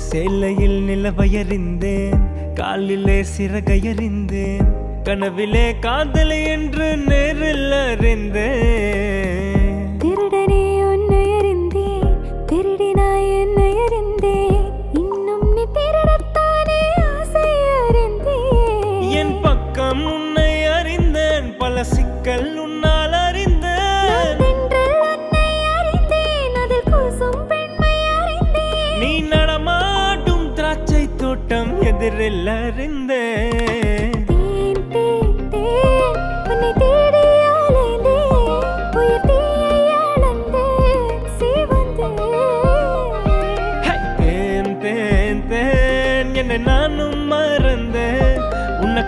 சேலையில் நிலவையறிந்தேன், காலிலே சிறகையறிந்தேன், கனவிலே காதலை என்று நேரில் அறிந்தேன். திருடனே உன்னை அறிந்தேன், திருடினாய் என்னை அறிந்தேன், இன்னும் நீ திருடத்தானே ஆசை அறிந்தேன். என் பக்கம் உன்னை அறிந்தேன், பல சிக்கல் உன்னால் அறிந்தேன். தென்றல் உன்னை அறிந்தேன், அதில் கூசும் பெண்மை அறிந்தேன். நீ நடமாடும் திராட்சை தோட்டம் எதிரில் அறிந்தேன். தேன் தேன் தேன் உன்னை தேடி அலைந்தேன், உயிர் தீயை அளந்தேன், சிவந்தேன். தேன் தேன் தேன் என்னை நானும் மறந்தேன், உன்னை